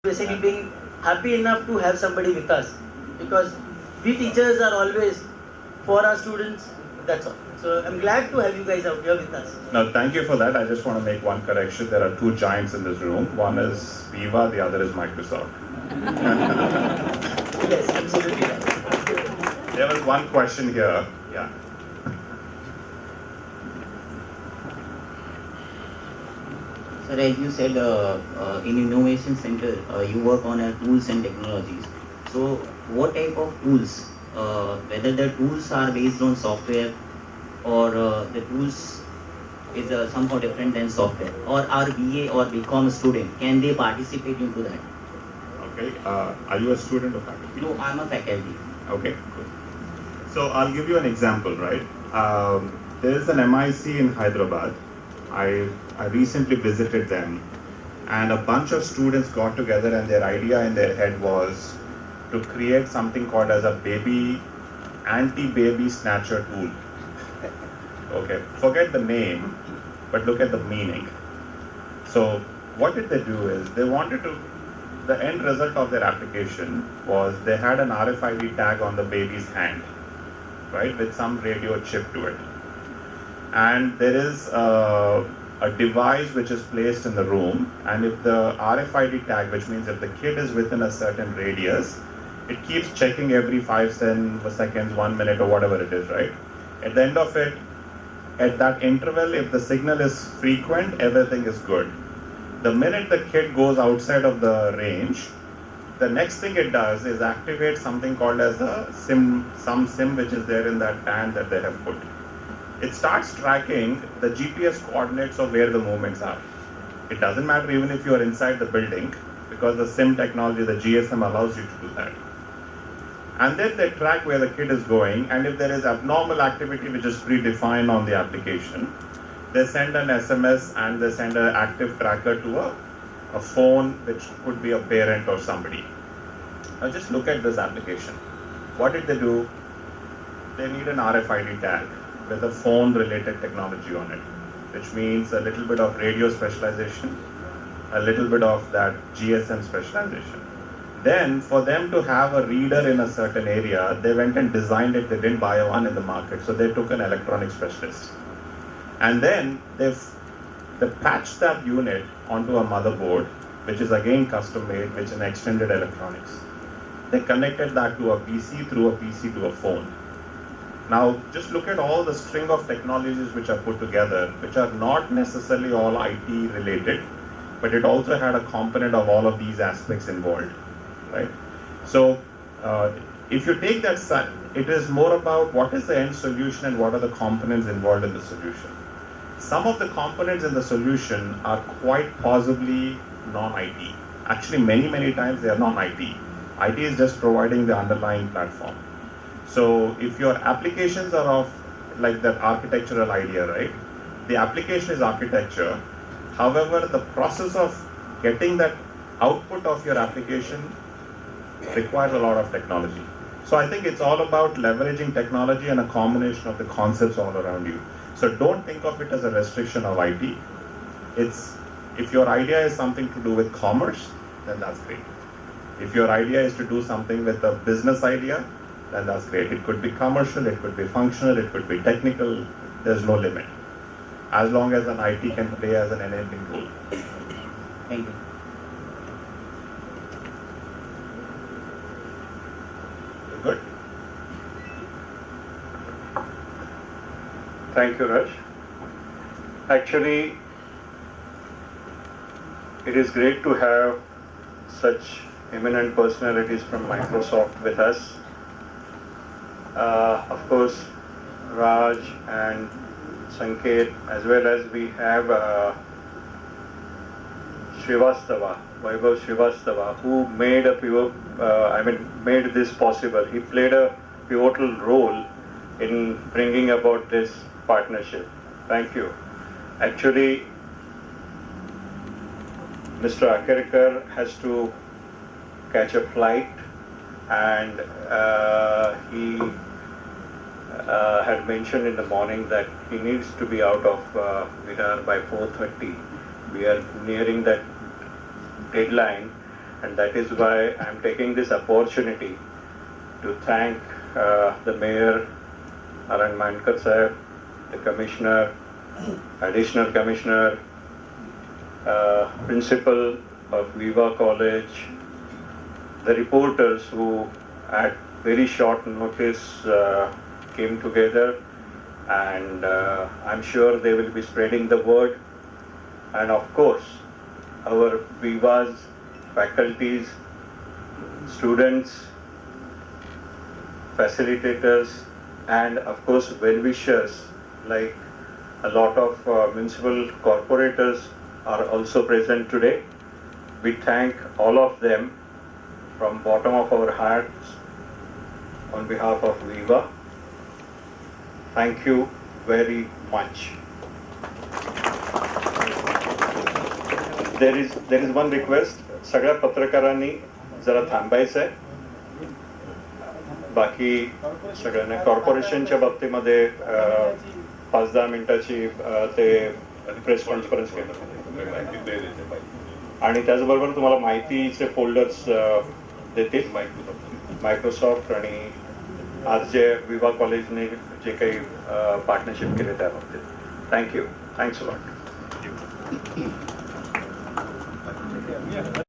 basically being happy enough to have somebody with us, because we teachers are always for our students. That's all. So I'm glad to have you guys out here with us. No, thank you for that. I just want to make one correction. There are two giants in this room. One is Viva, the other is Microsoft. Yes, absolutely right. There was one question here. Yeah. Sir, as you said, in Innovation Center, you work on tools and technologies. So, what type of tools? Whether the tools are based on software or the tools is somehow different than software, or our BA or BCom student, can they participate into that? Okay. Are you a student or faculty? No, I'm a faculty. Okay, good. So I'll give you an example, right? There is an MIC in Hyderabad. I recently visited them, and a bunch of students got together, and their idea in their head was to create something called as a anti-baby snatcher tool. Okay, forget the name, but look at the meaning. So what did they do is the end result of their application was they had an RFID tag on the baby's hand, right, with some radio chip to it. And there is a device which is placed in the room, and if the RFID tag, which means if the kid is within a certain radius, it keeps checking every 5 seconds, 1 minute, or whatever it is, right? At the end of it, at that interval, if the signal is frequent, everything is good. The minute the kid goes outside of the range, the next thing it does is activate something called as some SIM which is there in that band that they have put. It starts tracking the GPS coordinates of where the movements are. It doesn't matter even if you are inside the building, because the SIM technology, the GSM, allows you to do that. And then they track where the kid is going, and if there is abnormal activity which is predefined on the application, they send an SMS and they send an active tracker to a phone, which could be a parent or somebody. Now just look at this application. What did they do? They need an RFID tag with a phone related technology on it, which means a little bit of radio specialization, a little bit of that GSM specialization. Then for them to have a reader in a certain area, they went and designed it. They didn't buy one in the market, so they took an electronic specialist. And then they patched that unit onto a motherboard, which is again custom made, which is an extended electronics. They connected that to a PC, through a PC to a phone. Now just look at all the string of technologies which are put together, which are not necessarily all IT related, but it also had a component of all of these aspects involved, right? So if you take that side, it is more about what is the end solution and what are the components involved in the solution. Some of the components in the solution are quite possibly non-IT. Actually, many times they are non-IT. IT is just providing the underlying platform. So if your applications are of like that architectural idea, right? The application is architecture. However, the process of getting that output of your application requires a lot of technology. So I think it's all about leveraging technology and a combination of the concepts all around you. So don't think of it as a restriction of IT. If your idea is something to do with commerce, then that's great. If your idea is to do something with a business idea, then that's great. It could be commercial, it could be functional, it could be technical. There's no limit, as long as an IT can play as an enabling tool. Thank you. Good. Thank you, Raj. Actually, it is great to have such eminent personalities from Microsoft with us. Of course, Raj and Sanket, as well as we have Vaibhav Srivastava, who made made this possible. He played a pivotal role in bringing about this partnership. Thank you. Actually, Mr. Akarkar has to catch a flight, and he had mentioned in the morning that he needs to be out of Virar by 4:30. We are nearing that deadline, and that is why I am taking this opportunity to thank the Mayor, Aran Mankar Sahib, the Commissioner, Additional Commissioner, Principal of Viva College, the reporters who at very short notice came together, and I'm sure they will be spreading the word. And of course, our Viva's faculties, students, facilitators, and of course well-wishers like a lot of municipal corporators are also present today. We thank all of them from bottom of our hearts on behalf of Viva. Thank you very much. There is one request. सगळ्या पत्रकारांनी जरा थांबायचं आहे. बाकी सगळ्यांना कॉर्पोरेशनच्या बाबतीमध्ये 5-10 मिनिटाची ते प्रेस कॉन्फरन्स केलं आणि त्याचबरोबर तुम्हाला माहितीचे फोल्डर्स देतील मायक्रोसॉफ्ट आणि आज जे विवा कॉलेजने जे काही पार्टनरशिप केले त्या बाबतीत. थँक्यू. Thanks a lot.